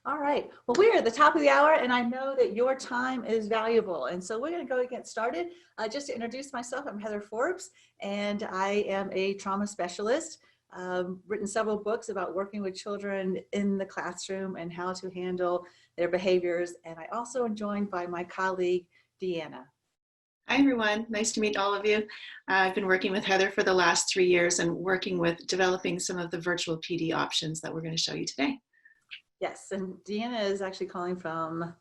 All right. Well, we're at the top of the hour, and I know that your time is valuable. And so we're going to go and get started. Just to introduce myself, I'm Heather Forbes, and I am a trauma specialist. Written several books about working with children in the classroom and how to handle their behaviors. And I also am joined by my colleague, Deanna. Hi, everyone. Nice to meet all of you. I've been working with Heather for the last 3 years and working with developing some of the virtual PD options that we're going to show you today. Yes, and Deanna is actually calling from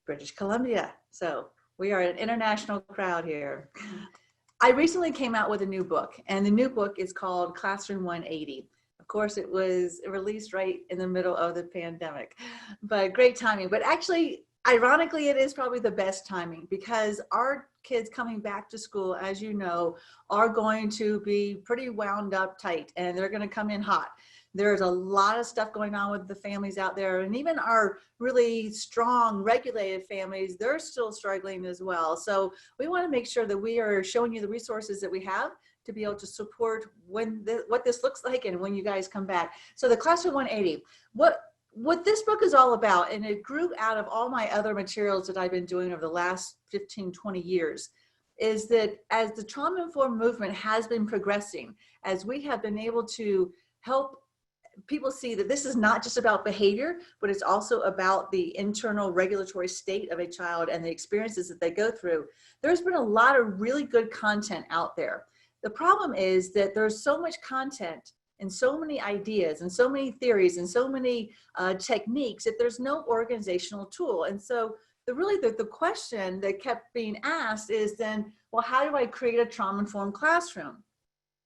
British Columbia. So we are an international crowd here. I recently came out with a new book, and the new book is called Classroom 180. Of course, it was released right in the middle of the pandemic, but great timing. But actually, ironically, it is probably the best timing because our kids coming back to school, as you know, are going to be pretty wound up tight, and they're going to come in hot. There's a lot of stuff going on with the families out there, and even our really strong regulated families, they're still struggling as well. So we want to make sure that we are showing you the resources that we have to be able to support what this looks like and when you guys come back. So the Classroom 180, what this book is all about, and it grew out of all my other materials that I've been doing over the last 15, 20 years, is that as the trauma-informed movement has been progressing, as we have been able to help people see that this is not just about behavior, but it's also about the internal regulatory state of a child and the experiences that they go through. There's been a lot of really good content out there. The problem is that there's so much content and so many ideas and so many theories and so many techniques that there's no organizational tool. And so the question that kept being asked is then, well, how do I create a trauma-informed classroom?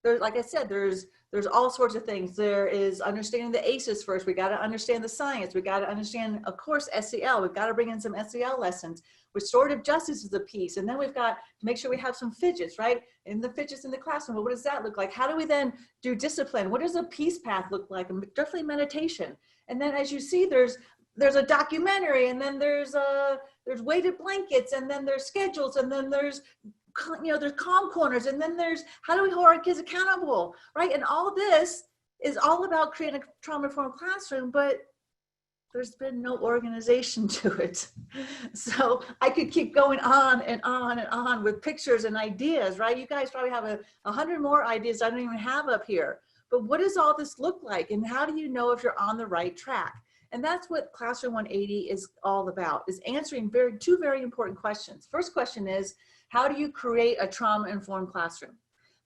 Like I said, there's all sorts of things. There is understanding the ACEs first. We got to understand the science. We got to understand, of course, SEL. We've got to bring in some SEL lessons. Restorative justice is a piece. And then we've got to make sure we have some fidgets, right? And the fidgets in the classroom. Well, what does that look like? How do we then do discipline? What does a peace path look like? And definitely meditation. And then as you see, there's a documentary, and then there's weighted blankets, and then there's schedules, and then there's calm corners, and then there's how do we hold our kids accountable, right? And all this is all about creating a trauma-informed classroom, but there's been no organization to it. So I could keep going on and on and on with pictures and ideas, right? You guys probably have 100 more ideas I don't even have up here. But what does all this look like? And how do you know if you're on the right track? And that's what Classroom 180 is all about, is answering two very important questions. First question is, how do you create a trauma-informed classroom?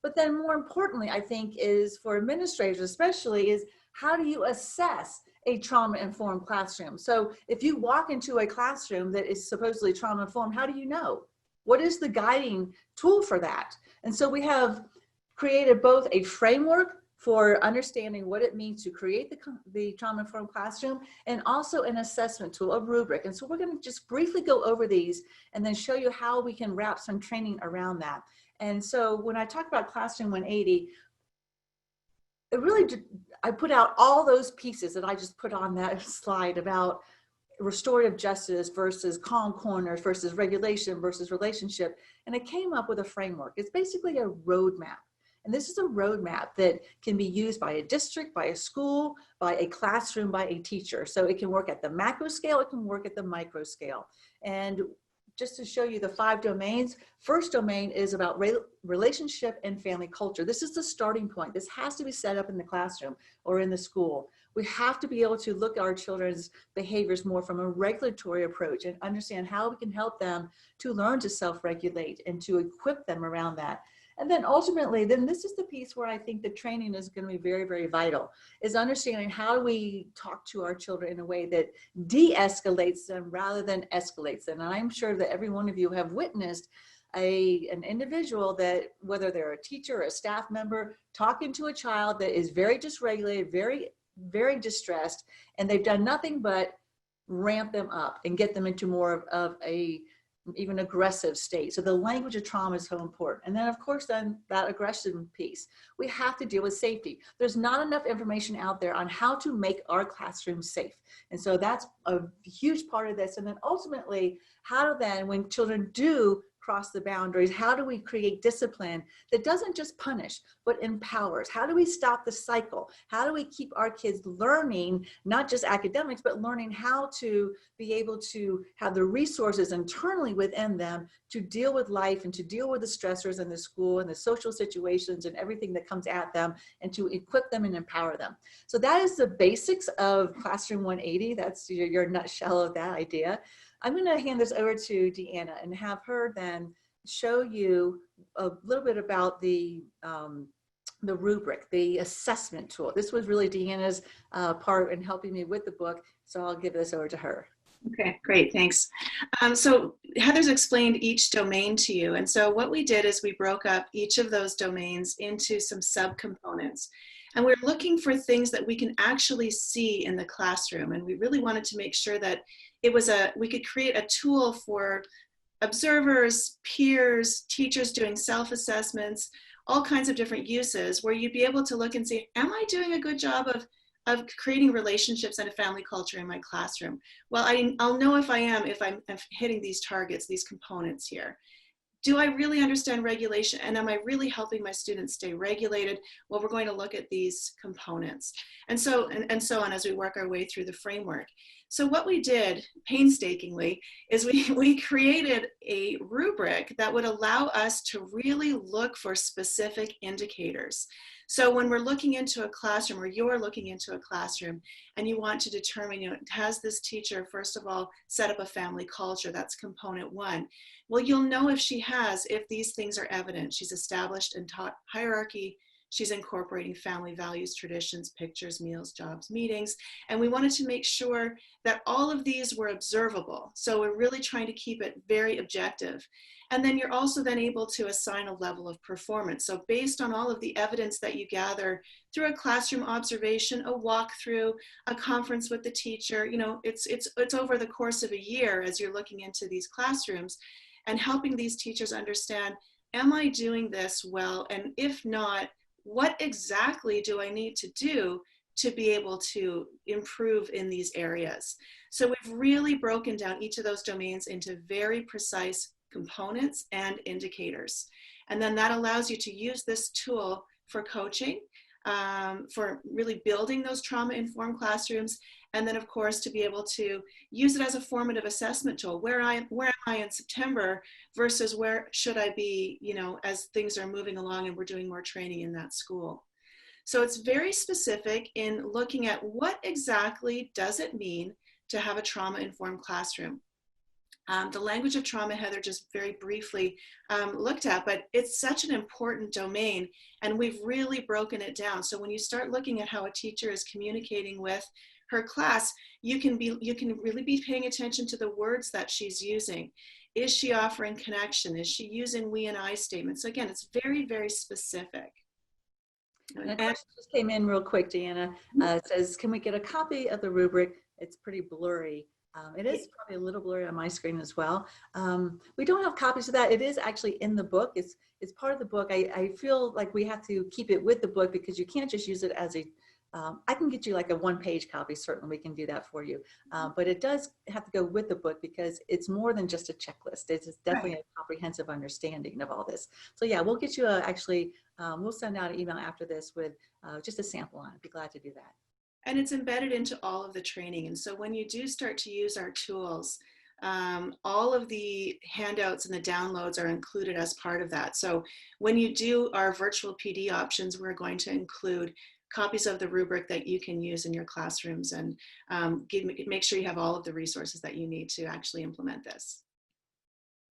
But then more importantly, I think, is for administrators especially, is how do you assess a trauma-informed classroom? So if you walk into a classroom that is supposedly trauma-informed, how do you know? What is the guiding tool for that? And so we have created both a framework for understanding what it means to create the trauma-informed classroom, and also an assessment tool, a rubric. And so we're going to just briefly go over these and then show you how we can wrap some training around that. And so when I talk about Classroom 180, I put out all those pieces that I just put on that slide about restorative justice versus calm corners versus regulation versus relationship. And I came up with a framework. It's basically a roadmap. And this is a roadmap that can be used by a district, by a school, by a classroom, by a teacher. So it can work at the macro scale, it can work at the micro scale. And just to show you the 5 domains, first domain is about relationship and family culture. This is the starting point. This has to be set up in the classroom or in the school. We have to be able to look at our children's behaviors more from a regulatory approach and understand how we can help them to learn to self-regulate and to equip them around that. And then ultimately, then this is the piece where I think the training is going to be very, very vital, is understanding how do we talk to our children in a way that de-escalates them rather than escalates them. And I'm sure that every one of you have witnessed an individual that, whether they're a teacher or a staff member, talking to a child that is very dysregulated, very, very distressed, and they've done nothing but ramp them up and get them into more of a even aggressive state. So the language of trauma is so important. And then of course, then that aggression piece, we have to deal with safety. There's not enough information out there on how to make our classrooms safe. And so that's a huge part of this. And then ultimately, how to then, when children do cross the boundaries? How do we create discipline that doesn't just punish, but empowers? How do we stop the cycle? How do we keep our kids learning, not just academics, but learning how to be able to have the resources internally within them to deal with life and to deal with the stressors in the school and the social situations and everything that comes at them, and to equip them and empower them. So that is the basics of Classroom 180. That's your nutshell of that idea. I'm going to hand this over to Deanna and have her then show you a little bit about the rubric, the assessment tool. This was really Deanna's part in helping me with the book, so I'll give this over to her. Okay, great, thanks. So Heather's explained each domain to you, and so what we did is we broke up each of those domains into some subcomponents. And we're looking for things that we can actually see in the classroom, and we really wanted to make sure that we could create a tool for observers, peers, teachers doing self-assessments, all kinds of different uses where you'd be able to look and see, am I doing a good job of creating relationships and a family culture in my classroom? Well, I'll know if I am, if I'm hitting these targets, these components here. Do I really understand regulation, and am I really helping my students stay regulated? Well, we're going to look at these components. And so on as we work our way through the framework. So what we did painstakingly is we created a rubric that would allow us to really look for specific indicators. So when we're looking into a classroom, or you're looking into a classroom, and you want to determine, has this teacher, first of all, set up a family culture? That's component one. Well, you'll know if these things are evident. She's established and taught hierarchy. She's incorporating family values, traditions, pictures, meals, jobs, meetings. And we wanted to make sure that all of these were observable. So we're really trying to keep it very objective. And then you're also then able to assign a level of performance. So based on all of the evidence that you gather through a classroom observation, a walkthrough, a conference with the teacher, it's over the course of a year as you're looking into these classrooms and helping these teachers understand, am I doing this well? And if not, what exactly do I need to do to be able to improve in these areas? So we've really broken down each of those domains into very precise components and indicators. And then that allows you to use this tool for coaching, for really building those trauma-informed classrooms, and then of course to be able to use it as a formative assessment tool. Where am I in September versus where should I be, as things are moving along and we're doing more training in that school. So it's very specific in looking at what exactly does it mean to have a trauma-informed classroom. The language of trauma, Heather just very briefly looked at, but it's such an important domain, and we've really broken it down. So when you start looking at how a teacher is communicating with her class, you can really be paying attention to the words that she's using. Is she offering connection? Is she using we and I statements? So again, it's very, very specific. And a question just came in real quick, Deanna. It says, can we get a copy of the rubric? It's pretty blurry. It is probably a little blurry on my screen as well. We don't have copies of that. It is actually in the book. It's part of the book. I feel like we have to keep it with the book because you can't just use it as a, I can get you like a one-page copy. Certainly we can do that for you. But it does have to go with the book because it's more than just a checklist. It's definitely a comprehensive understanding of all this. So yeah, we'll get you we'll send out an email after this with just a sample on it. I'd be glad to do that. And it's embedded into all of the training. And so when you do start to use our tools, all of the handouts and the downloads are included as part of that. So when you do our virtual PD options, we're going to include copies of the rubric that you can use in your classrooms and make sure you have all of the resources that you need to actually implement this.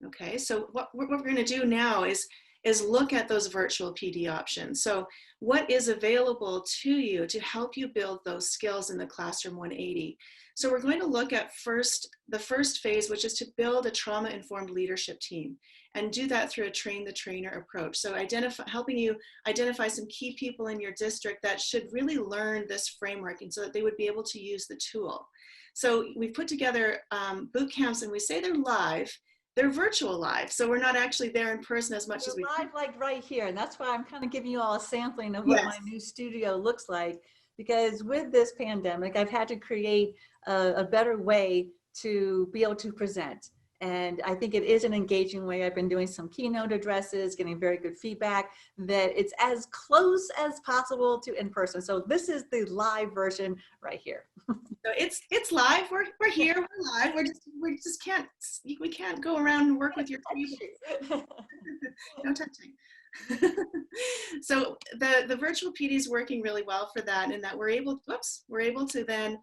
Okay, so what we're going to do now is look at those virtual PD options. So what is available to you to help you build those skills in the Classroom 180? So we're going to look at the first phase, which is to build a trauma-informed leadership team, and do that through a train the trainer approach. So helping you identify some key people in your district that should really learn this framework, and so that they would be able to use the tool. So we've put together boot camps, and we say they're live. They're virtual live, so we're not actually there in person as much as we live, like right here, and that's why I'm kind of giving you all a sampling of what my new studio looks like. Because with this pandemic, I've had to create a better way to be able to present. And I think it is an engaging way. I've been doing some keynote addresses, getting very good feedback that it's as close as possible to in person. So this is the live version right here. So it's live. We're here. We're live. We just can't go around and work with your keyboard. No touching. So the virtual PD is working really well for that, in that we're able to then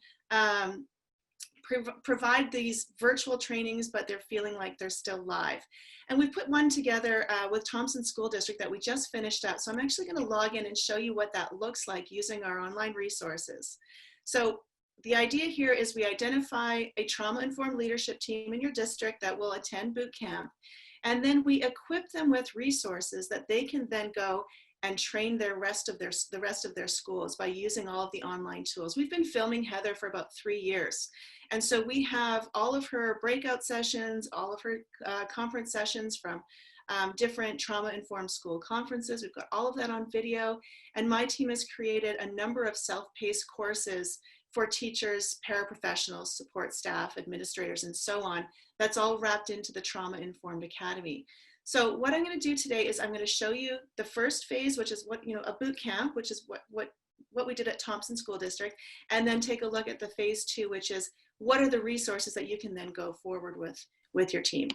provide these virtual trainings, but they're feeling like they're still live. And we put one together with Thompson School District that we just finished up. So I'm actually going to log in and show you what that looks like using our online resources. So the idea here is we identify a trauma-informed leadership team in your district that will attend boot camp. And then we equip them with resources that they can then go and train the rest of their schools by using all of the online tools. We've been filming Heather for about 3 years. And so we have all of her breakout sessions, all of her conference sessions from different trauma-informed school conferences. We've got all of that on video. And my team has created a number of self-paced courses for teachers, paraprofessionals, support staff, administrators, and so on. That's all wrapped into the Trauma-Informed Academy. So what I'm going to do today is I'm going to show you the first phase, which is a boot camp, which is what we did at Thompson School District, and then take a look at the phase 2, which is what are the resources that you can then go forward with your team.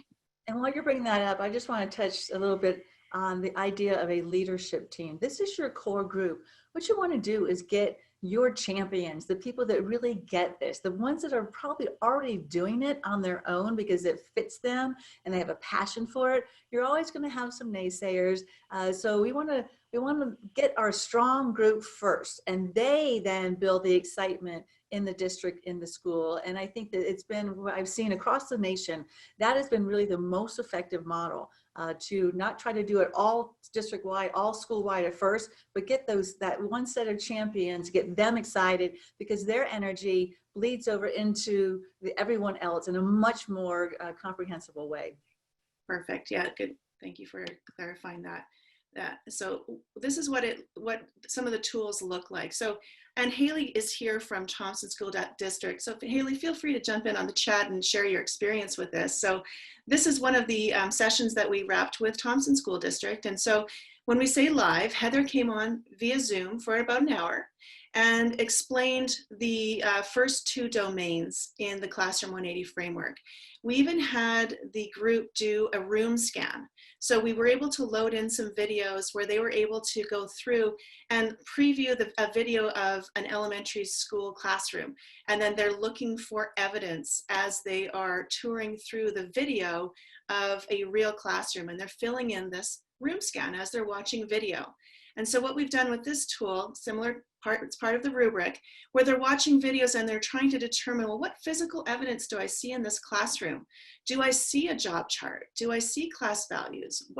And while you're bringing that up, I just want to touch a little bit on the idea of a leadership team. This is your core group. What you want to do is get your champions, the people that really get this, the ones that are probably already doing it on their own because it fits them and they have a passion for it. You're always going to have some naysayers. So we want to get our strong group first, and they then build the excitement in the district, in the school. And I think that it's been what I've seen across the nation, that has been really the most effective model. To not try to do it all district-wide, all school-wide at first, but get that one set of champions, get them excited, because their energy bleeds over into everyone else in a much more comprehensible way. Perfect. Yeah, good. Thank you for clarifying that. So this is what some of the tools look like. So, and Haley is here from Thompson School District. So Haley, feel free to jump in on the chat and share your experience with this. So this is one of the sessions that we wrapped with Thompson School District. And so when we say live, Heather came on via Zoom for about an hour and explained the first 2 domains in the Classroom 180 framework. We even had the group do a room scan. So we were able to load in some videos where they were able to go through and preview a video of an elementary school classroom. And then they're looking for evidence as they are touring through the video of a real classroom, and they're filling in this room scan as they're watching video. And so what we've done with this tool, it's part of the rubric, where they're watching videos and they're trying to determine, well, what physical evidence do I see in this classroom? Do I see a job chart? Do I see class values?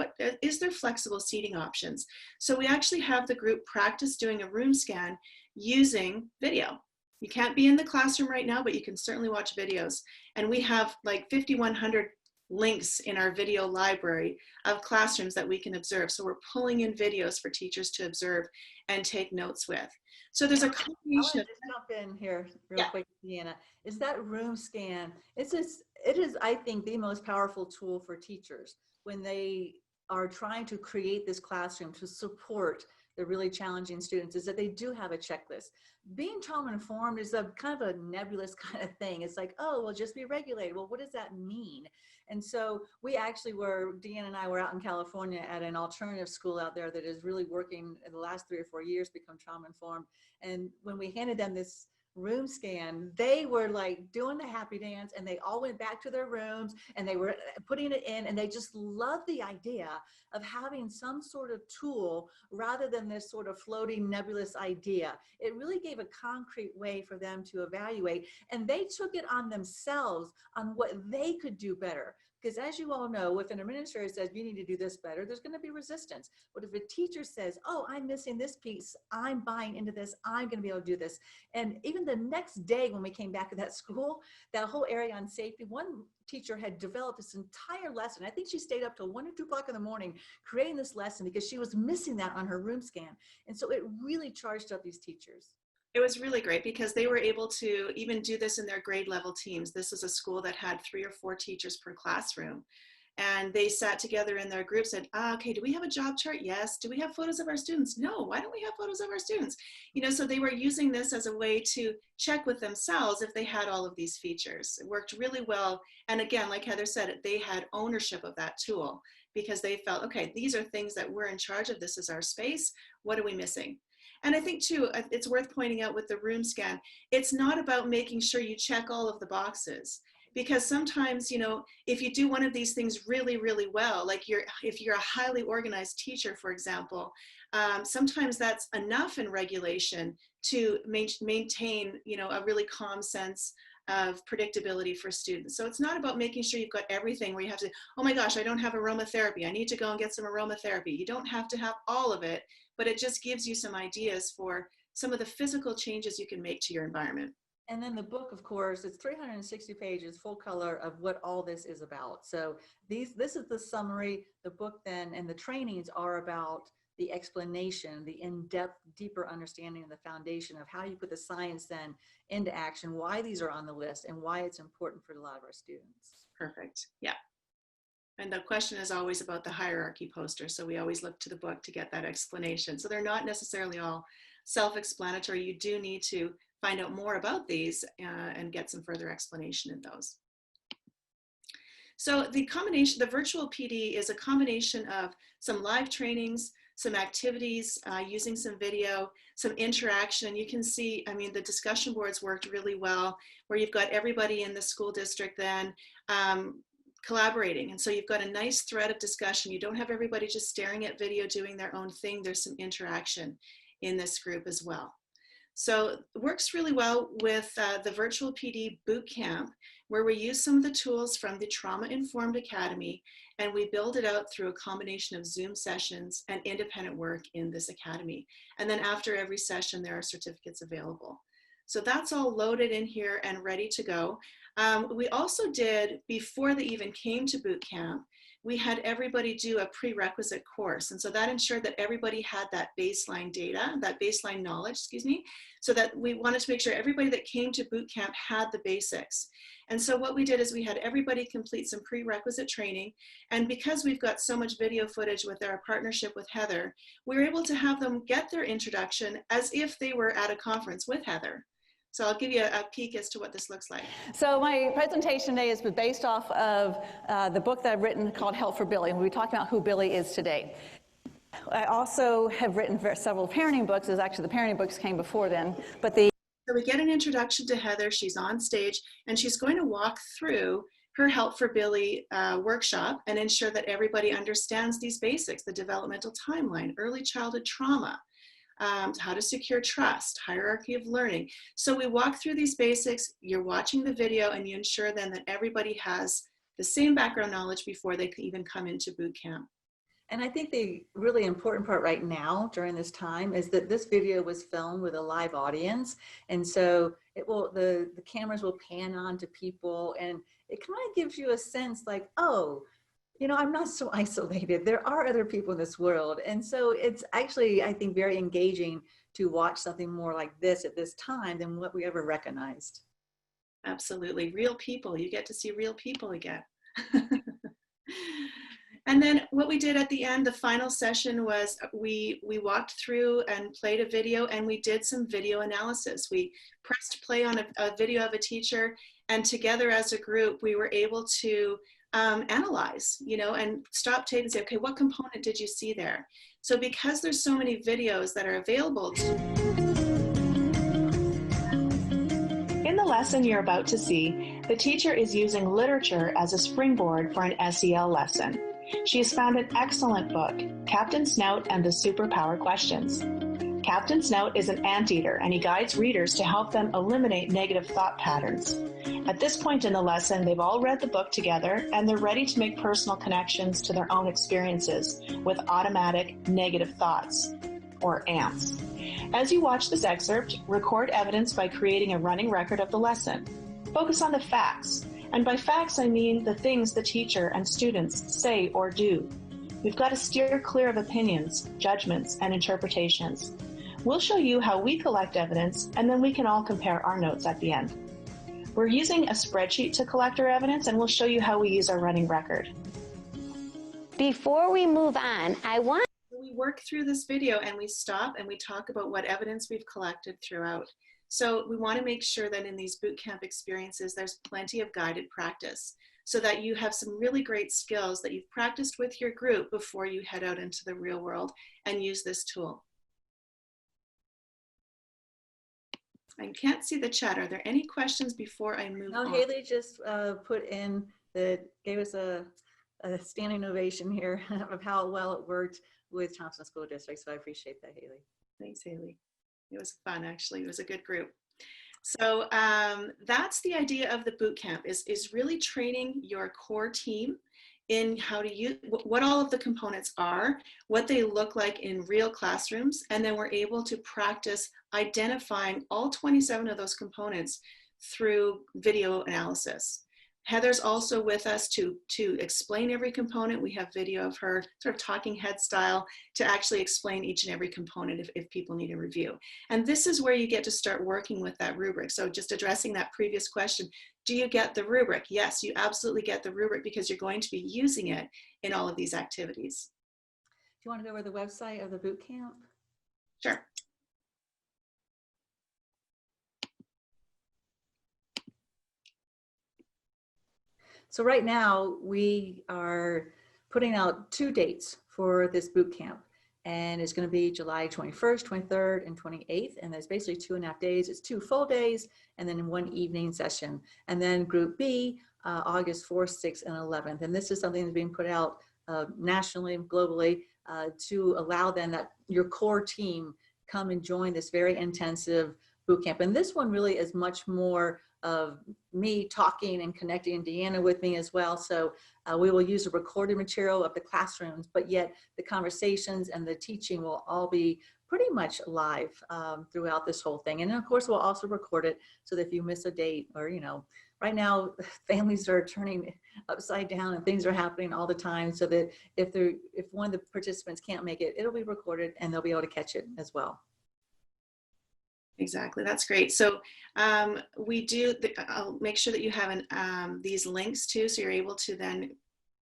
Is there flexible seating options? So we actually have the group practice doing a room scan using video. You can't be in the classroom right now, but you can certainly watch videos. And we have like 5,100 links in our video library of classrooms that we can observe. So we're pulling in videos for teachers to observe and take notes with. So there's a combination of— jump in here real quick, Deanna. Is that room scan? It is, I think, the most powerful tool for teachers when they are trying to create this classroom to support the really challenging students, is that they do have a checklist. Being trauma informed is a kind of a nebulous kind of thing. It's like, oh, well, just be regulated. Well, what does that mean? And so we actually Deanna and I were out in California at an alternative school out there that is really working in the last 3 or 4 years, become trauma informed. And when we handed them this room scan, they were like doing the happy dance, and they all went back to their rooms and they were putting it in, and they just loved the idea of having some sort of tool rather than this sort of floating nebulous idea. It really gave a concrete way for them to evaluate, and they took it on themselves on what they could do better. Because as you all know, if an administrator says you need to do this better, there's going to be resistance. But if a teacher says, oh, I'm missing this piece, I'm buying into this, I'm going to be able to do this. And even the next day when we came back to that school, that whole area on safety, one teacher had developed this entire lesson. I think she stayed up till 1 or 2 o'clock in the morning creating this lesson because she was missing that on her room scan. And so it really charged up these teachers. It was really great because they were able to even do this in their grade level teams. This was a school that had 3 or 4 teachers per classroom. And they sat together in their groups and, okay, do we have a job chart? Yes. Do we have photos of our students? No. Why don't we have photos of our students? You know, so they were using this as a way to check with themselves if they had all of these features. It worked really well. And again, like Heather said, they had ownership of that tool because they felt, okay, these are things that we're in charge of. This is our space. What are we missing? And I think too, it's worth pointing out with the room scan, it's not about making sure you check all of the boxes. Because sometimes, you know, if you do one of these things really, really well, like if you're a highly organized teacher, for example, sometimes that's enough in regulation to maintain, you know, a really calm sense of predictability for students. So it's not about making sure you've got everything where you have to, oh my gosh, I don't have aromatherapy. I need to go and get some aromatherapy. You don't have to have all of it, but it just gives you some ideas for some of the physical changes you can make to your environment. And then the book, of course, it's 360 pages, full color of what all this is about. So this is the summary. The book then and the trainings are about the explanation, the in-depth, deeper understanding of the foundation of how you put the science then into action, why these are on the list, and why it's important for a lot of our students. Perfect. Yeah. And the question is always about the hierarchy poster. So we always look to the book to get that explanation. So they're not necessarily all self-explanatory. You do need to find out more about these and get some further explanation in those. So the virtual PD is a combination of some live trainings, some activities, using some video, some interaction. You can see, I mean, the discussion boards worked really well, where you've got everybody in the school district then collaborating. And so you've got a nice thread of discussion. You don't have everybody just staring at video doing their own thing. There's some interaction in this group as well. So it works really well with the virtual PD boot camp, where we use some of the tools from the Trauma-Informed Academy, and we build it out through a combination of Zoom sessions and independent work in this academy. And then after every session, there are certificates available. So that's all loaded in here and ready to go. We also did, before they even came to boot camp, we had everybody do a prerequisite course. And so that ensured that everybody had that baseline data, that baseline knowledge, excuse me, so that we wanted to make sure everybody that came to boot camp had the basics. And so what we did is we had everybody complete some prerequisite training. And because we've got so much video footage with our partnership with Heather, we were able to have them get their introduction as if they were at a conference with Heather. So I'll give you a peek as to what this looks like. So my presentation today is based off of the book that I've written called Help for Billy, and we'll be talking about who Billy is today. I also have written several parenting books. Actually, the parenting books came before then, but So we get an introduction to Heather. She's on stage, and she's going to walk through her Help for Billy workshop and ensure that everybody understands these basics, the developmental timeline, early childhood trauma, how to secure trust, hierarchy of learning. So we walk through these basics, you're watching the video, and you ensure then that everybody has the same background knowledge before they can even come into boot camp. And I think the really important part right now during this time is that this video was filmed with a live audience. And so the cameras will pan on to people, and it kind of gives you a sense like, oh, you know, I'm not so isolated. There are other people in this world. And so it's actually, I think, very engaging to watch something more like this at this time than what we ever recognized. Absolutely. Real people. You get to see real people again. And then what we did at the end, the final session was we walked through and played a video, and we did some video analysis. We pressed play on a video of a teacher, and together as a group, we were able to analyze, you know, and stop tape and say, okay, what component did you see there? So because there's so many videos that are available. In the lesson you're about to see, the teacher is using literature as a springboard for an SEL lesson. She has found an excellent book, Captain Snout and the Superpower Questions. Captain Snout is an anteater, and he guides readers to help them eliminate negative thought patterns. At this point in the lesson, they've all read the book together, and they're ready to make personal connections to their own experiences with automatic negative thoughts, or ANTs. As you watch this excerpt, record evidence by creating a running record of the lesson. Focus on the facts, and by facts I mean the things the teacher and students say or do. We've got to steer clear of opinions, judgments, and interpretations. We'll show you how we collect evidence, and then we can all compare our notes at the end. We're using a spreadsheet to collect our evidence, and we'll show you how we use our running record. Before we move on, We work through this video and we stop and we talk about what evidence we've collected throughout. So we want to make sure that in these boot camp experiences, there's plenty of guided practice so that you have some really great skills that you've practiced with your group before you head out into the real world and use this tool. I can't see the chat. Are there any questions before I move on? Haley just gave us a standing ovation here of how well it worked with Thompson School District. So I appreciate that, Haley. Thanks, Haley. It was fun, actually. It was a good group. So that's the idea of the boot camp is really training your core team in how to use what all of the components are, what they look like in real classrooms, and then we're able to practice identifying all 27 of those components through video analysis. Heather's also with us to explain every component. We have video of her sort of talking head style to actually explain each and every component if people need a review. And this is where you get to start working with that rubric. So just addressing that previous question, do you get the rubric? Yes, you absolutely get the rubric because you're going to be using it in all of these activities. Do you want to go over the website of the boot camp? Sure. So right now we are putting out 2 dates for this boot camp, and it's going to be July 21st, 23rd, and 28th. And there's basically 2.5 days. It's 2 full days and then 1 evening session. And then group B, August 4th, 6th, and 11th. And this is something that's being put out nationally, globally, to allow then that your core team come and join this very intensive boot camp. And this one really is much more of me talking and connecting, and Deanna with me as well. So we will use the recorded material of the classrooms, but yet the conversations and the teaching will all be pretty much live throughout this whole thing. And of course, we'll also record it so that if you miss a date or, you know, right now families are turning upside down and things are happening all the time, so that if one of the participants can't make it, it'll be recorded and they'll be able to catch it as well. Exactly, that's great. So I'll make sure that you have these links too, so you're able to then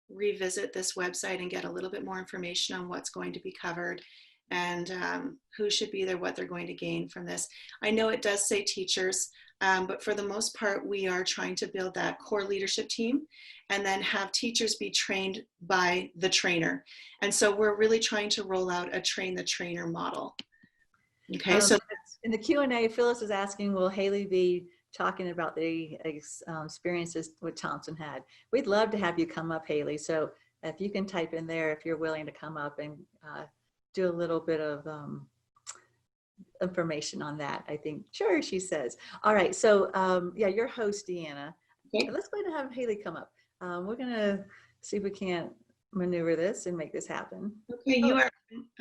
revisit this website and get a little bit more information on what's going to be covered and who should be there, what they're going to gain from this. I know it does say teachers, but for the most part, we are trying to build that core leadership team and then have teachers be trained by the trainer. And so we're really trying to roll out a train the trainer model. Okay, so in the Q&A, Phyllis is asking, will Haley be talking about the experiences what Thompson had? We'd love to have you come up, Haley. So if you can type in there, if you're willing to come up and do a little bit of information on that, I think. Sure, she says. All right, so yeah, your host, Deanna. Okay. Let's go ahead and have Haley come up. We're gonna see if we can't maneuver this and make this happen. Okay, you are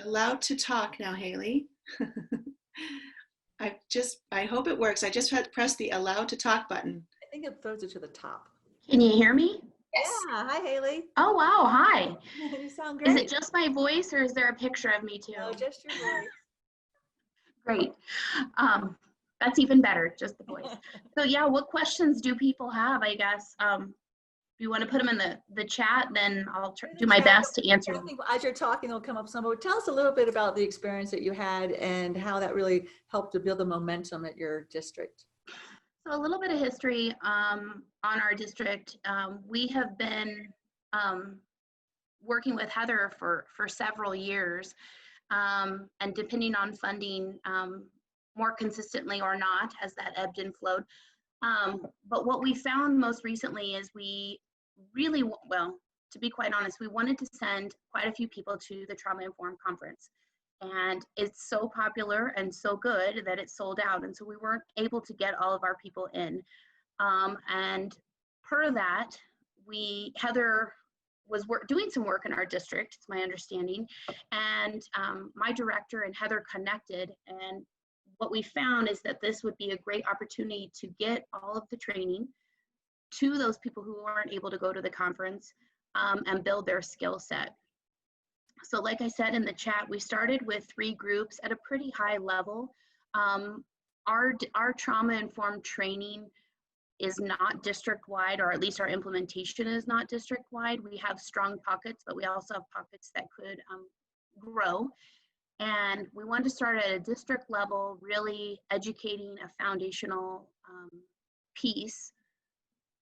allowed to talk now, Haley. I hope it works. I just had to press the allow to talk button. I think it throws it to the top. Can you hear me? Yes. Yeah, hi Haley. Oh, wow, hi. You sound great. Is it just my voice or is there a picture of me too? No, just your voice. Great. That's even better, just the voice. So yeah, what questions do people have, I guess? If you want to put them in the chat, then I'll do my best to answer I them. think as you're talking, they'll come up some, but tell us a little bit about the experience that you had and how that really helped to build the momentum at your district. So a little bit of history on our district. We have been working with Heather for several years, and depending on funding, more consistently or not, as that ebbed and flowed. But what we found most recently is we really, well, to be quite honest, we wanted to send quite a few people to the Trauma Informed Conference. And it's so popular and so good that it sold out. And so we weren't able to get all of our people in. And per that, Heather was doing some work in our district, it's my understanding. And my director and Heather connected. And what we found is that this would be a great opportunity to get all of the training to those people who aren't able to go to the conference and build their skill set. So like I said in the chat, we started with 3 groups at a pretty high level. Our trauma-informed training is not district-wide, or at least our implementation is not district-wide. We have strong pockets, but we also have pockets that could grow. And we wanted to start at a district level, really educating a foundational piece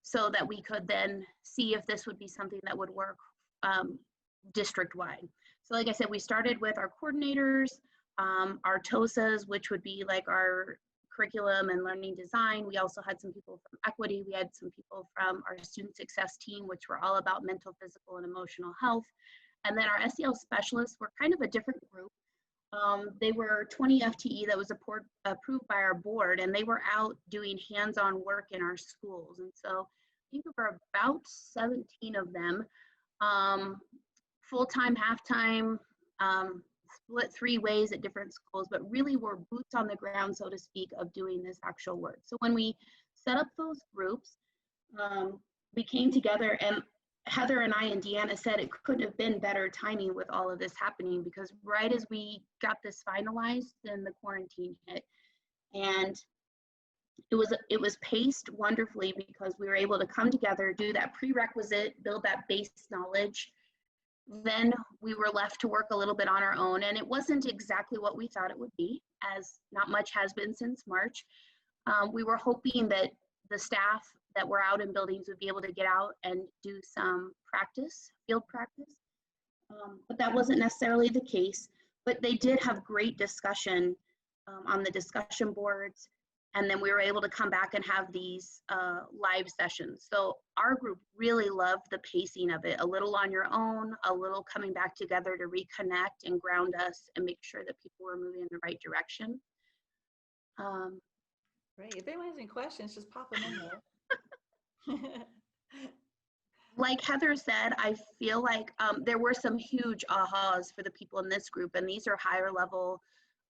so that we could then see if this would be something that would work district-wide. So like I said, we started with our coordinators, our TOSAs, which would be like our curriculum and learning design. We also had some people from equity. We had some people from our student success team, which were all about mental, physical, and emotional health. And then our SEL specialists were kind of a different group. They were 20 FTE that was approved by our board, and they were out doing hands-on work in our schools. And so I think there were about 17 of them, full-time, half-time, split 3 ways at different schools, but really were boots on the ground, so to speak, of doing this actual work. So when we set up those groups, we came together, and Heather and I and Deanna said it couldn't have been better timing with all of this happening, because right as we got this finalized, then the quarantine hit. And it was paced wonderfully because we were able to come together, do that prerequisite, build that base knowledge. Then we were left to work a little bit on our own, and it wasn't exactly what we thought it would be, as not much has been since March. We were hoping that the staff that were out in buildings would be able to get out and do some practice, field practice, but that wasn't necessarily the case. But they did have great discussion on the discussion boards, and then we were able to come back and have these live sessions. So our group really loved the pacing of it, a little on your own, a little coming back together to reconnect and ground us and make sure that people were moving in the right direction. Great. If anyone has any questions, just pop them in there. Like Heather said, I feel like there were some huge ahas for the people in this group, and these are higher level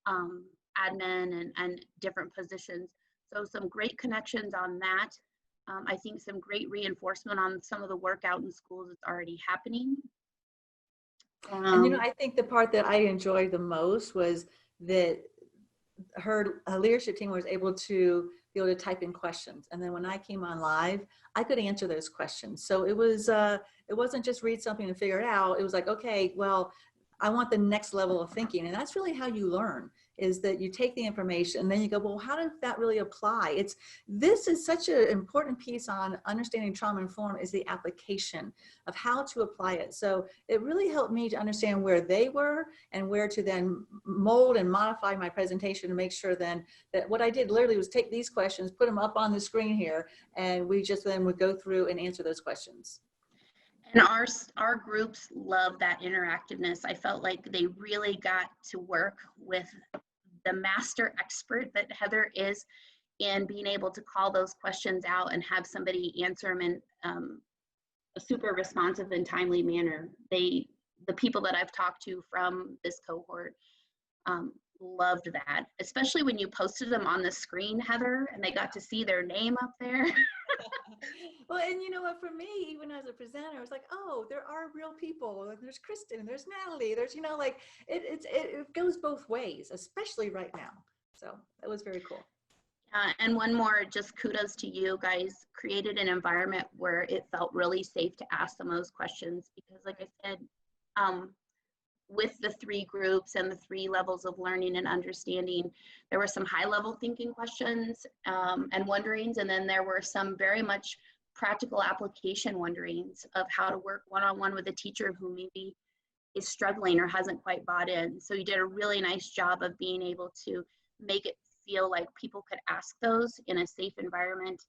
admin and different positions. So some great connections on that. I think some great reinforcement on some of the work out in schools that's already happening. And you know, I think the part that I enjoyed the most was that her leadership team was able to be able to type in questions, and then when I came on live, I could answer those questions. So it wasn't just read something and figure it out. It was like, okay, well, I want the next level of thinking, and that's really how you learn, is that you take the information and then you go, well, how does that really apply? This is such an important piece on understanding trauma informed, is the application of how to apply it. So it really helped me to understand where they were and where to then mold and modify my presentation to make sure then that what I did literally was take these questions, put them up on the screen here, and we just then would go through and answer those questions. And our groups love that interactiveness. I felt like they really got to work with the master expert that Heather is in being able to call those questions out and have somebody answer them in a super responsive and timely manner. The people that I've talked to from this cohort loved that, especially when you posted them on the screen, Heather, and they got to see their name up there. Well, and you know what, for me, even as a presenter, I was like, oh, there are real people. There's Kristen, there's Natalie, there's, you know, like it goes both ways, especially right now. So that was very cool. And one more, just kudos to you guys, created an environment where it felt really safe to ask some of those questions, because like I said, with the 3 groups and the 3 levels of learning and understanding, there were some high level thinking questions and wonderings, and then there were some very much practical application wonderings of how to work one-on-one with a teacher who maybe is struggling or hasn't quite bought in. So you did a really nice job of being able to make it feel like people could ask those in a safe environment,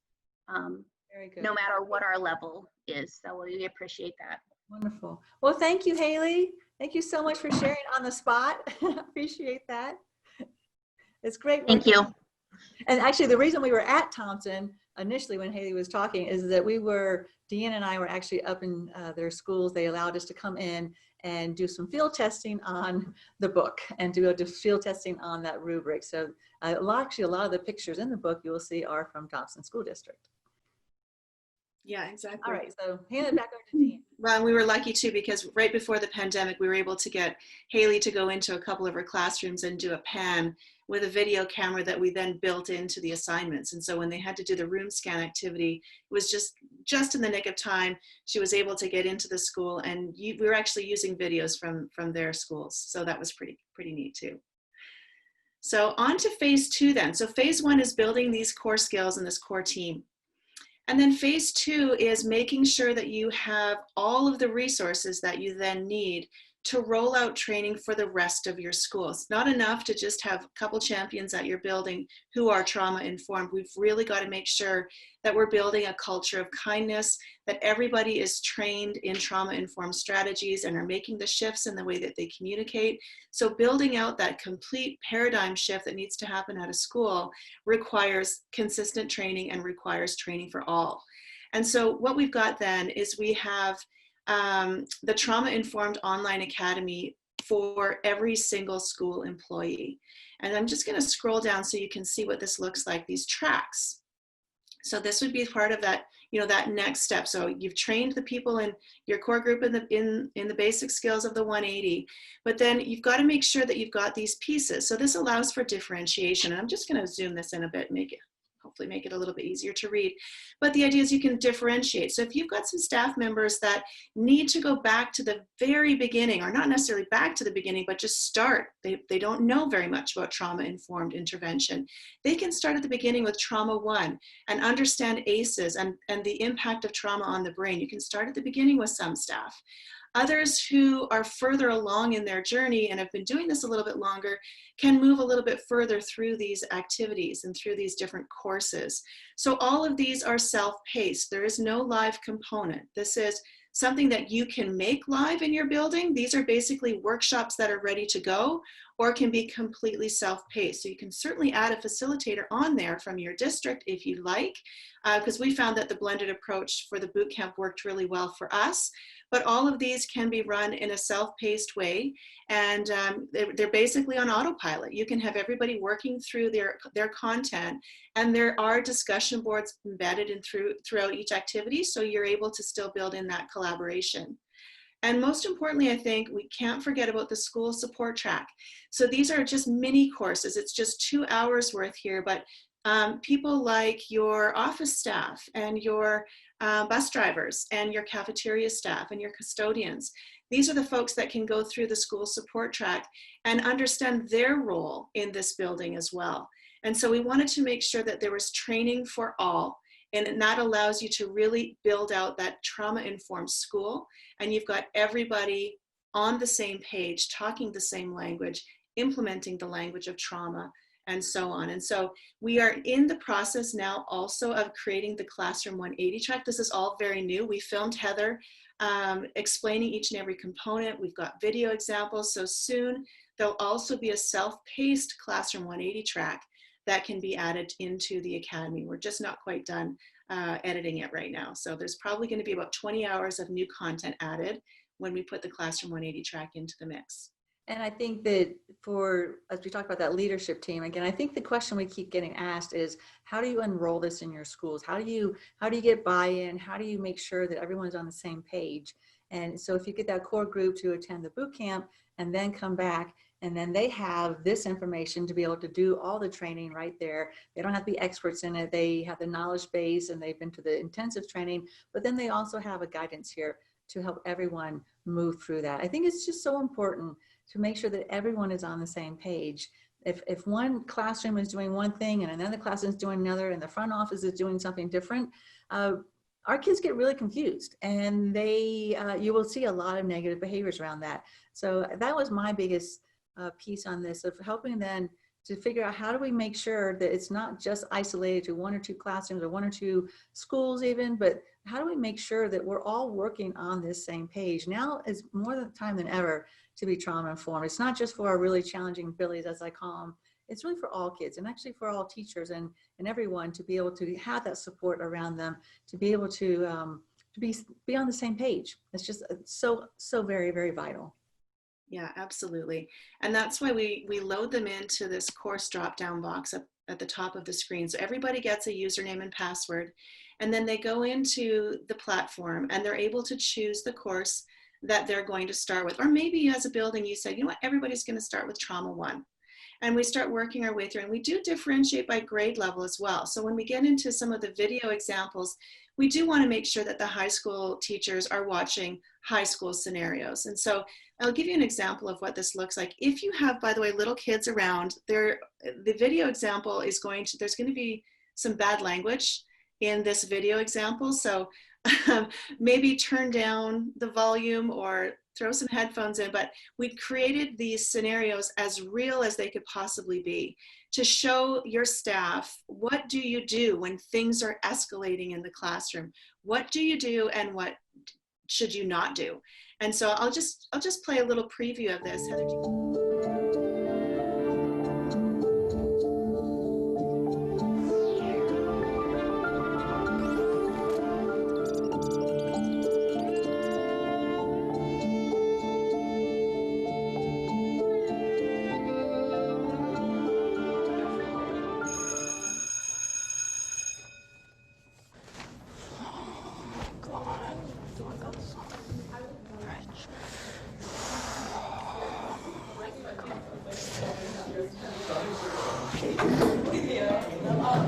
Very good. no matter what our level is. So we appreciate that. Wonderful. Well, thank you, Haley. Thank you so much for sharing on the spot. Appreciate that. It's great. Thank you. And actually, the reason we were at Thompson initially when Haley was talking is that Deanna and I were actually up in their schools. They allowed us to come in and do some field testing on the book and do field testing on that rubric. So actually, a lot of the pictures in the book you will see are from Thompson School District. Yeah, exactly. All right, so hand it back over to Dean. Well, we were lucky too, because right before the pandemic, we were able to get Haley to go into a couple of her classrooms and do a pan with a video camera that we then built into the assignments. And so when they had to do the room scan activity, it was just in the nick of time. She was able to get into the school, and we were actually using videos from their schools. So that was pretty neat too. So on to phase 2 then. So phase 1 is building these core skills and this core team. And then phase 2 is making sure that you have all of the resources that you then need to roll out training for the rest of your schools. Not enough to just have a couple champions at your building who are trauma informed. We've really got to make sure that we're building a culture of kindness, that everybody is trained in trauma informed strategies and are making the shifts in the way that they communicate. So building out that complete paradigm shift that needs to happen at a school requires consistent training and requires training for all. And so what we've got then is we have the Trauma Informed Online Academy for every single school employee. And I'm just going to scroll down so you can see what this looks like, these tracks. So this would be part of that, that next step. So you've trained the people in your core group in the basic skills of the 180, but then you've got to make sure that you've got these pieces. So this allows for differentiation. And I'm just going to zoom this in a bit, hopefully make it a little bit easier to read. But the idea is you can differentiate. So if you've got some staff members that need to go back to the very beginning, or not necessarily back to the beginning, but just start, they don't know very much about trauma-informed intervention, they can start at the beginning with Trauma 1 and understand ACEs and the impact of trauma on the brain. You can start at the beginning with some staff. Others who are further along in their journey and have been doing this a little bit longer can move a little bit further through these activities and through these different courses. So all of these are self-paced. There is no live component. This is something that you can make live in your building. These are basically workshops that are ready to go or can be completely self-paced. So you can certainly add a facilitator on there from your district if you like, because we found that the blended approach for the boot camp worked really well for us. But all of these can be run in a self-paced way, and they're basically on autopilot. You can have everybody working through their content, and there are discussion boards embedded in throughout each activity, so you're able to still build in that collaboration. And most importantly, I think we can't forget about the school support track. So these are just mini courses. It's just 2 hours worth here, but people like your office staff and your bus drivers and your cafeteria staff and your custodians. These are the folks that can go through the school support track and understand their role in this building as well. And so we wanted to make sure that there was training for all, and that allows you to really build out that trauma-informed school, and you've got everybody on the same page, talking the same language, implementing the language of trauma, and so on. And so we are in the process now also of creating the Classroom 180 track. This is all very new. We filmed Heather explaining each and every component. We've got video examples. So soon there'll also be a self-paced Classroom 180 track that can be added into the Academy. We're just not quite done editing it right now. So there's probably going to be about 20 hours of new content added when we put the Classroom 180 track into the mix. And I think that as we talk about that leadership team, again, I think the question we keep getting asked is, how do you enroll this in your schools? How do you get buy-in? How do you make sure that everyone's on the same page? And so if you get that core group to attend the boot camp and then come back, and then they have this information to be able to do all the training right there. They don't have to be experts in it. They have the knowledge base and they've been to the intensive training, but then they also have a guidance here to help everyone move through that. I think it's just so important to make sure that everyone is on the same page. If one classroom is doing one thing and another classroom is doing another and the front office is doing something different, our kids get really confused, and you will see a lot of negative behaviors around that. So that was my biggest piece on this, of helping them to figure out, how do we make sure that it's not just isolated to 1 or 2 classrooms or 1 or 2 schools even, but how do we make sure that we're all working on this same page? Now is more the time than ever to be trauma informed. It's not just for our really challenging Billies, as I call them. It's really for all kids, and actually for all teachers and everyone, to be able to have that support around them, to be able to be on the same page. It's just so very, very vital. Yeah, absolutely. And that's why we load them into this course drop-down box up at the top of the screen. So everybody gets a username and password. And then they go into the platform and they're able to choose the course that they're going to start with. Or maybe as a building, you say, you know what, everybody's going to start with Trauma 1. And we start working our way through, and we do differentiate by grade level as well. So when we get into some of the video examples, we do want to make sure that the high school teachers are watching high school scenarios. And so I'll give you an example of what this looks like. If you have, by the way, little kids around, the video example is there's going to be some bad language in this video example. So maybe turn down the volume or throw some headphones in, but we created these scenarios as real as they could possibly be to show your staff, what do you do when things are escalating in the classroom? What do you do and what should you not do? And so I'll just play a little preview of this. Heather,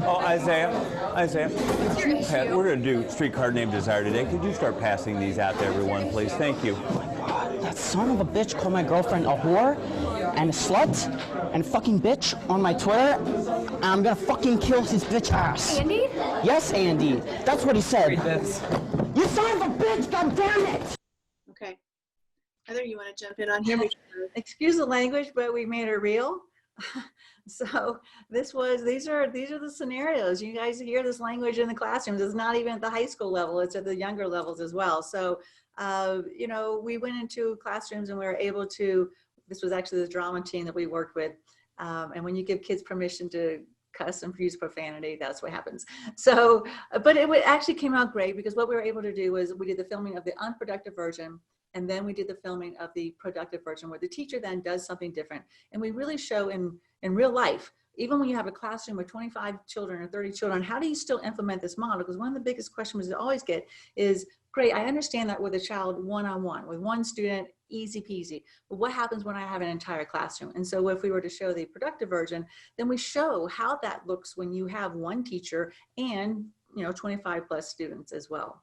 Oh, Isaiah. Pat, we're going to do Streetcar Named Desire today. Could you start passing these out to everyone, please? Thank you. That son of a bitch called my girlfriend a whore and a slut and a fucking bitch on my Twitter, and I'm gonna fucking kill his bitch ass. Andy? Yes, Andy. That's what he said. You son of a bitch, god damn it! okay. Heather, you want to jump in on here? Excuse the language, but we made it real. So these are the scenarios. You guys hear this language in the classrooms. It's not even at the high school level, it's at the younger levels as well. So you know, we went into classrooms and we were able to, this was actually the drama team that we worked with, and when you give kids permission to cuss and use profanity, that's what happens. So but it actually came out great, because what we were able to do was we did the filming of the unproductive version, and then we did the filming of the productive version, where the teacher then does something different. And we really show in real life, even when you have a classroom with 25 children or 30 children, how do you still implement this model? Because one of the biggest questions we always get is, great, I understand that with a child one-on-one, with one student, easy peasy. But what happens when I have an entire classroom? And so if we were to show the productive version, then we show how that looks when you have one teacher and 25 plus students as well.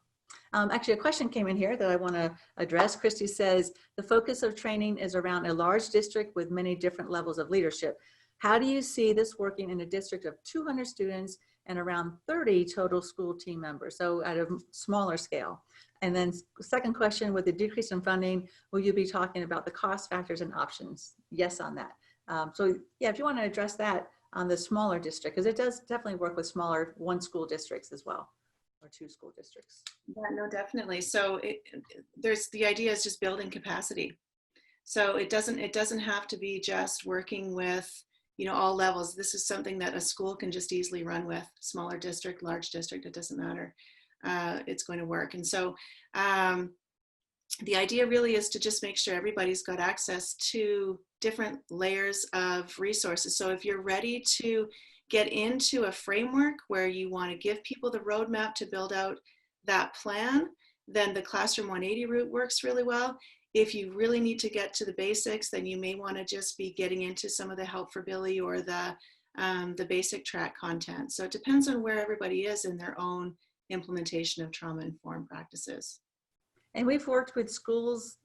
Actually, a question came in here that I want to address. Christy says, the focus of training is around a large district with many different levels of leadership. How do you see this working in a district of 200 students and around 30 total school team members? So at a smaller scale. And then second question, with the decrease in funding, will you be talking about the cost factors and options? Yes on that. So yeah, if you want to address that on the smaller district, because it does definitely work with smaller one school districts as well, or two school districts. Yeah, no, definitely. So the idea is just building capacity. So it doesn't have to be just working with, all levels. This is something that a school can just easily run with. Smaller district, large district, it doesn't matter. It's going to work. And so the idea really is to just make sure everybody's got access to different layers of resources. So if you're ready to get into a framework where you want to give people the roadmap to build out that plan, then the Classroom 180 route works really well. If you really need to get to the basics, then you may want to just be getting into some of the Help for Billy or the basic track content. So it depends on where everybody is in their own implementation of trauma-informed practices. And we've worked with schools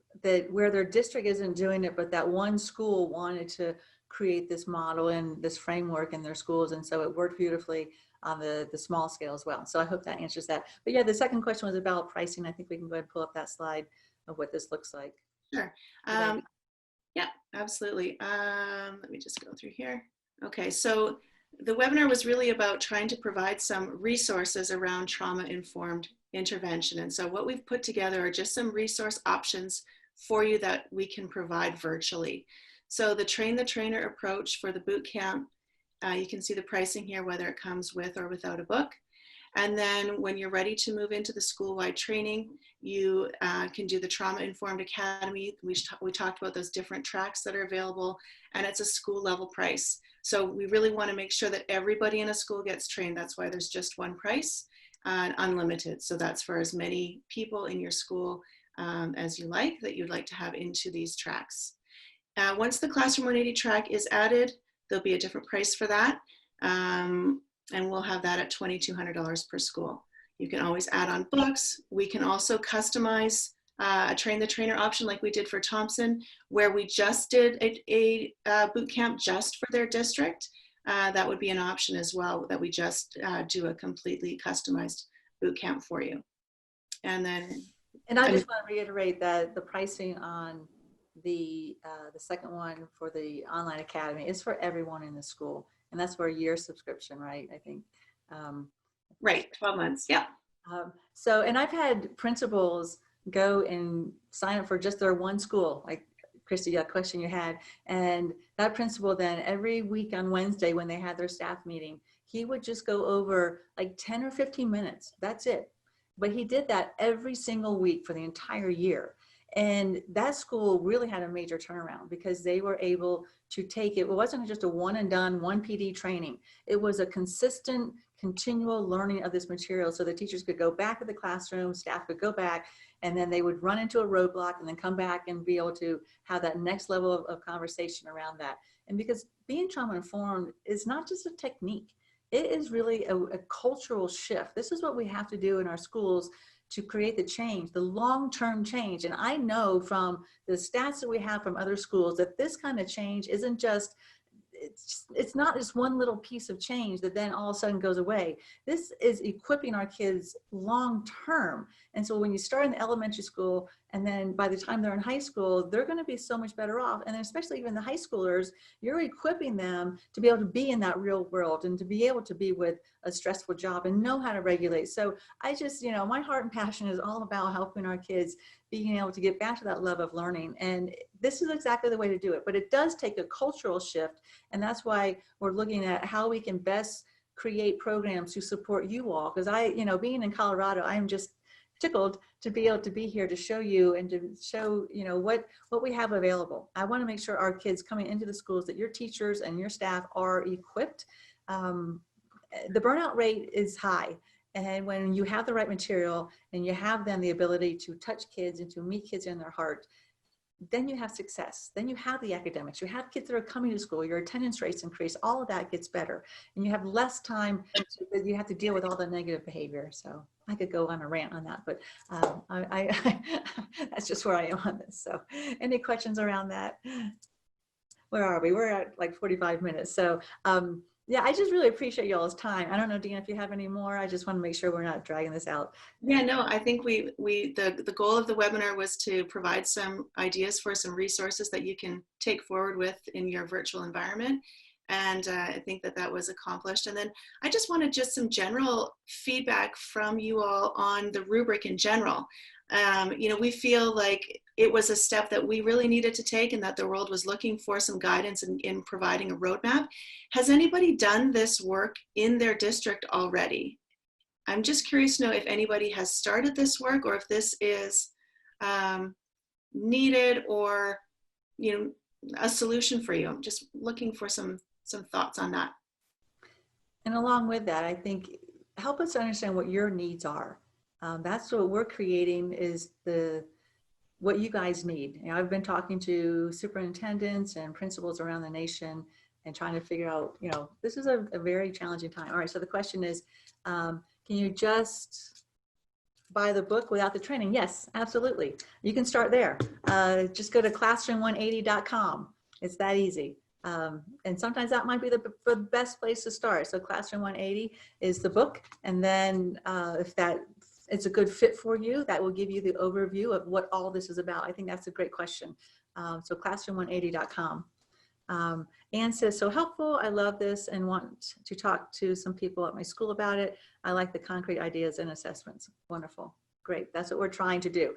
where their district isn't doing it, but that one school wanted to create this model and this framework in their schools. And so it worked beautifully on the small scale as well. So I hope that answers that. But yeah, the second question was about pricing. I think we can go ahead and pull up that slide of what this looks like. Sure. Yeah, absolutely. Let me just go through here. Okay, so the webinar was really about trying to provide some resources around trauma-informed intervention. And so what we've put together are just some resource options for you that we can provide virtually. So the Train the Trainer approach for the boot camp, you can see the pricing here, whether it comes with or without a book. And then when you're ready to move into the school-wide training, you can do the Trauma-Informed Academy. We talked about those different tracks that are available, and it's a school-level price. So we really want to make sure that everybody in a school gets trained. That's why there's just one price. unlimited. So that's for as many people in your school as you like, that you'd like to have into these tracks. Once the Classroom 180 track is added, there'll be a different price for that. And we'll have that at $2,200 per school. You can always add on books. We can also customize a train the trainer option like we did for Thompson, where we just did a boot camp just for their district. That would be an option as well, that we just do a completely customized boot camp for you. And then, and I just want to reiterate that the pricing on the second one for the online academy is for everyone in the school, and that's for a year subscription, right? I think. Right, 12 months. Yeah. So, and I've had principals go and sign up for just their one school, like Christy, that question you had. And that principal then every week on Wednesday when they had their staff meeting, he would just go over like 10 or 15 minutes. That's it. But he did that every single week for the entire year. And that school really had a major turnaround because they were able to take it. It wasn't just a one and done, one PD training. It was a consistent, continual learning of this material so the teachers could go back to the classroom, staff could go back, and then they would run into a roadblock and then come back and be able to have that next level of conversation around that. And because being trauma informed is not just a technique, it is really a cultural shift. This is what we have to do in our schools to create the change, the long-term change. And I know from the stats that we have from other schools that this kind of change isn't just, it's not just one little piece of change that then all of a sudden goes away. This is equipping our kids long-term. And so when you start in the elementary school, and then by the time they're in high school, they're going to be so much better off. And especially even the high schoolers, you're equipping them to be able to be in that real world and to be able to be with a stressful job and know how to regulate. So I just, you know, my heart and passion is all about helping our kids being able to get back to that love of learning. And this is exactly the way to do it. But it does take a cultural shift. And that's why we're looking at how we can best create programs to support you all. Because I, you know, being in Colorado, I'm just tickled to be able to be here to show you and to show, you know, what we have available. I want to make sure our kids coming into the schools, that your teachers and your staff are equipped. The burnout rate is high. And when you have the right material and you have then the ability to touch kids and to meet kids in their heart, then you have success. Then you have the academics. You have kids that are coming to school. Your attendance rates increase. All of that gets better. And you have less time that you have to deal with all the negative behavior. So I could go on a rant on that, but that's just where I am on this. So any questions around that? Where are we? We're at like 45 minutes. So yeah, I just really appreciate y'all's time. I don't know, Dean, if you have any more. I just want to make sure we're not dragging this out. Yeah, no, I think the goal of the webinar was to provide some ideas for some resources that you can take forward with in your virtual environment. And I think that was accomplished. And then I just wanted just some general feedback from you all on the rubric in general. You know, we feel like it was a step that we really needed to take and that the world was looking for some guidance in providing a roadmap. Has anybody done this work in their district already? I'm just curious to know if anybody has started this work or if this is needed or, you know, a solution for you. I'm just looking for some thoughts on that. And along with that, I think help us understand what your needs are. That's what we're creating is what you guys need. You know, I've been talking to superintendents and principals around the nation and trying to figure out, you know, this is a very challenging time. All right, so the question is, can you just buy the book without the training? Yes, absolutely. You can start there. Just go to classroom180.com. It's that easy. And sometimes that might be the best place to start. So Classroom 180 is the book. And then if it's a good fit for you, that will give you the overview of what all this is about. I think that's a great question. So classroom180.com. Anne says, so helpful. I love this and want to talk to some people at my school about it. I like the concrete ideas and assessments. Wonderful. Great. That's what we're trying to do.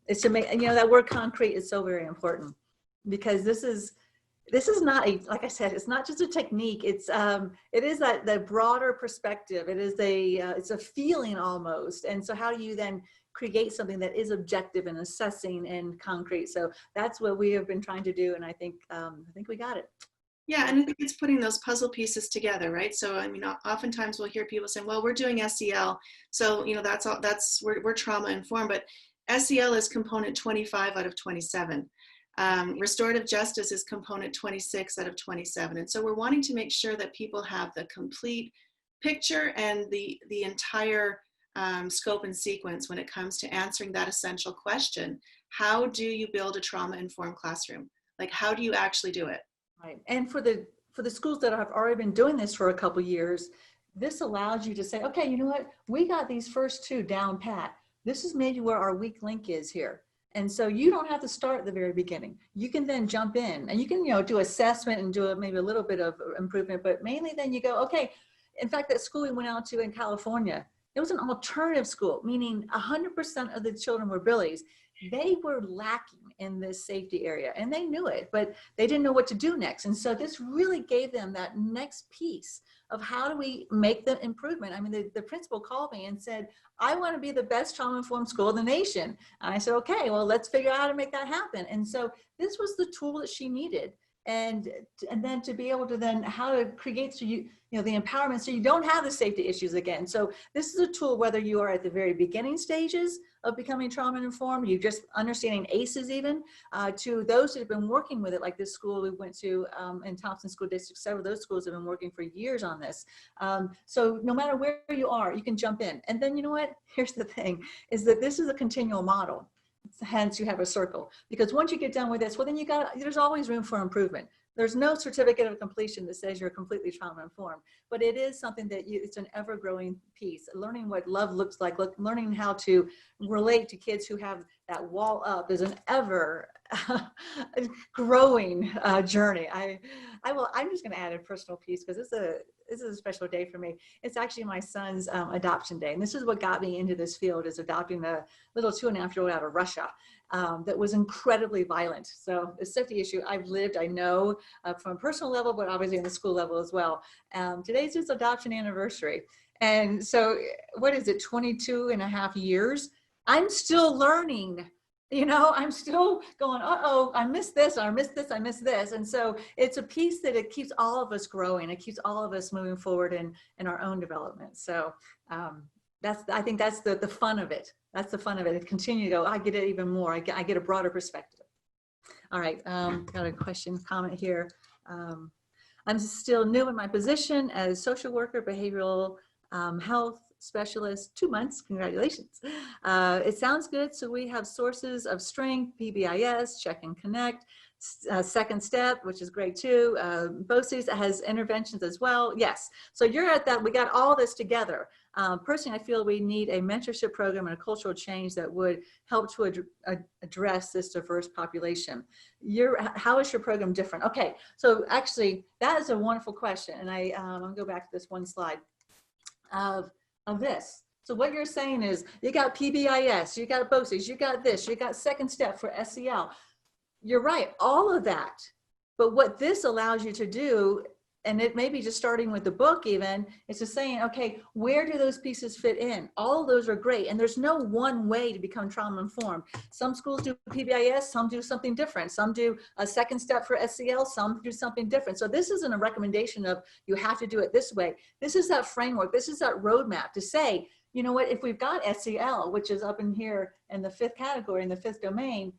It's to make, you know, that word concrete is so very important because this is not like I said, it's not just a technique. It is that broader perspective. It is it's a feeling almost. And so how do you then create something that is objective and assessing and concrete? So that's what we have been trying to do. And I think we got it. Yeah, and I think it's putting those puzzle pieces together, right? So, I mean, oftentimes we'll hear people saying, well, we're doing SEL, so, you know, that's all, we're trauma informed, but SEL is component 25 out of 27. Restorative justice is component 26 out of 27. And so we're wanting to make sure that people have the complete picture and the entire scope and sequence when it comes to answering that essential question. How do you build a trauma-informed classroom? Like, how do you actually do it? Right. And for the schools that have already been doing this for a couple years, this allows you to say, okay, you know what? We got these first two down pat. This is maybe where our weak link is here. And so you don't have to start at the very beginning. You can then jump in and you can, you know, do assessment and do maybe a little bit of improvement, but mainly then you go, okay, in fact, that school we went out to in California, it was an alternative school, meaning 100% of the children were Billies. They were lacking in this safety area and they knew it, but they didn't know what to do next. And so this really gave them that next piece of how do we make the improvement. I mean, the principal called me and said, I want to be the best trauma-informed school in the nation. And I said, okay, well, let's figure out how to make that happen. And so this was the tool that she needed. And then to be able to then how to create, so you know, the empowerment so you don't have the safety issues again. So this is a tool, whether you are at the very beginning stages of becoming trauma informed, you just understanding ACEs even, to those that have been working with it, like this school we went to in Thompson School District, several of those schools have been working for years on this. So no matter where you are, you can jump in. And then you know what, here's the thing, is that this is a continual model. Hence you have a circle, because once you get done with this, well, then there's always room for improvement. There's no certificate of completion that says you're completely trauma informed, but it is something that it's an ever growing piece. Learning what love looks like, learning how to relate to kids who have that wall up is an ever growing journey. I'm just going to add a personal piece because this is a special day for me. It's actually my son's adoption day. And this is what got me into this field, is adopting a little 2.5-year-old out of Russia that was incredibly violent. So the safety issue I've lived, I know from a personal level, but obviously on the school level as well. Today's his adoption anniversary. And so what is it, 22.5 years? I'm still learning. You know, I'm still going, uh-oh, I missed this, I missed this, I missed this. And so it's a piece that it keeps all of us growing. It keeps all of us moving forward in our own development. So I think that's the fun of it. That's the fun of it. It continue to go, I get it even more. I get a broader perspective. All right, got a question, comment here. I'm still new in my position as social worker, behavioral health specialist, 2 months, congratulations. It sounds good. So we have sources of strength, PBIS, check and connect, second step, which is great too. BOCES has interventions as well. Yes, so you're at that, we got all this together. Personally, I feel we need a mentorship program and a cultural change that would help to address this diverse population. How is your program different? Okay, so actually that is a wonderful question. And I'm gonna go back to this one slide of this. So what you're saying is you got PBIS, you got BOCES, you got this, you got second step for SEL. You're right, all of that. But what this allows you to do, and it may be just starting with the book even, is just saying, okay, where do those pieces fit in? All of those are great. And there's no one way to become trauma informed. Some schools do PBIS, some do something different. Some do a second step for SEL, some do something different. So this isn't a recommendation of you have to do it this way. This is that framework. This is that roadmap to say, you know what, if we've got SEL, which is up in here in the 5th category, in the 5th domain,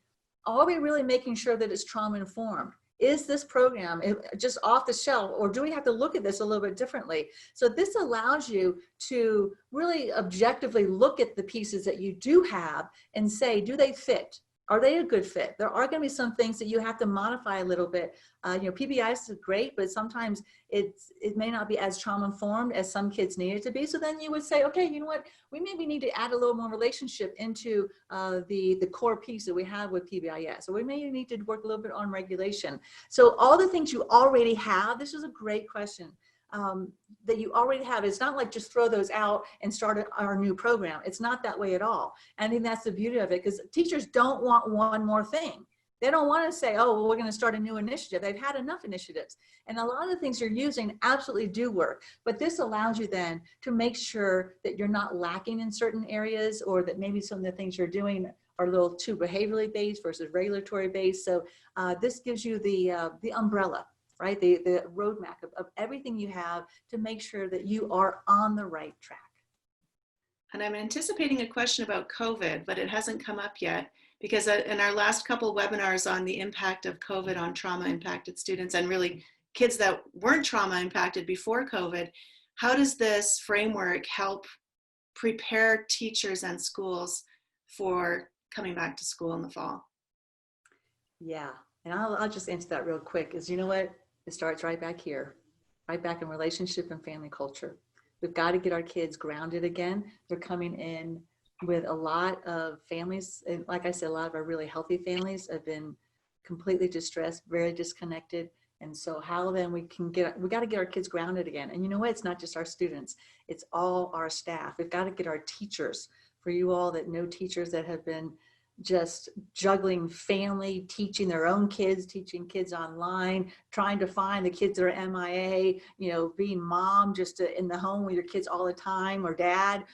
are we really making sure that it's trauma informed? Is this program just off the shelf, or do we have to look at this a little bit differently? So this allows you to really objectively look at the pieces that you do have and say, do they fit? Are they a good fit? There are going to be some things that you have to modify a little bit. You know, PBIs is great, but sometimes it may not be as trauma informed as some kids need it to be. So then you would say, okay, you know what? We maybe need to add a little more relationship into the core piece that we have with PBIS. So we may need to work a little bit on regulation. So all the things you already have, this is a great question. That you already have. It's not like just throw those out and start our new program. It's not that way at all. And I think that's the beauty of it, because teachers don't want one more thing. They don't want to say, oh, well, we're going to start a new initiative. They've had enough initiatives. And a lot of the things you're using absolutely do work. But this allows you then to make sure that you're not lacking in certain areas, or that maybe some of the things you're doing are a little too behaviorally based versus regulatory based. So this gives you the umbrella. right? The roadmap of everything you have to make sure that you are on the right track. And I'm anticipating a question about COVID, but it hasn't come up yet, because in our last couple webinars on the impact of COVID on trauma impacted students, and really kids that weren't trauma impacted before COVID, how does this framework help prepare teachers and schools for coming back to school in the fall? Yeah, and I'll just answer that real quick, is you know what? It starts right back here, right back in relationship and family culture. We've got to get our kids grounded again. They're coming in with a lot of families, and like I said, a lot of our really healthy families have been completely distressed, very disconnected. And so how then we got to get our kids grounded again. And you know what? It's not just our students, it's all our staff. We've got to get our teachers. For you all that know teachers that have been just juggling family, teaching their own kids, teaching kids online, trying to find the kids that are MIA, you know, being mom just in the home with your kids all the time, or dad.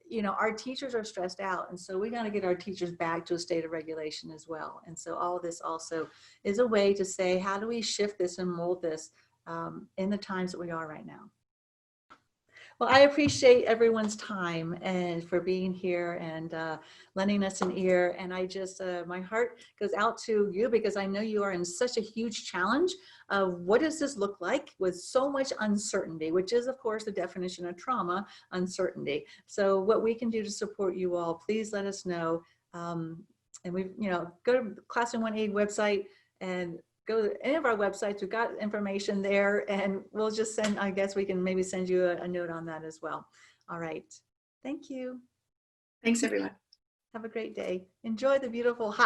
You know, our teachers are stressed out. And so we got to get our teachers back to a state of regulation as well. And so all of this also is a way to say, how do we shift this and mold this in the times that we are right now? Well, I appreciate everyone's time and for being here and lending us an ear. And I just, my heart goes out to you, because I know you are in such a huge challenge of what does this look like with so much uncertainty, which is of course the definition of trauma, uncertainty. So what we can do to support you all, please let us know. And we, you know, go to Classroom 180 website and go to any of our websites. We've got information there, and we'll just send, I guess we can maybe send you a note on that as well. All right. Thank you. Thanks, everyone. Have a great day. Enjoy the beautiful hot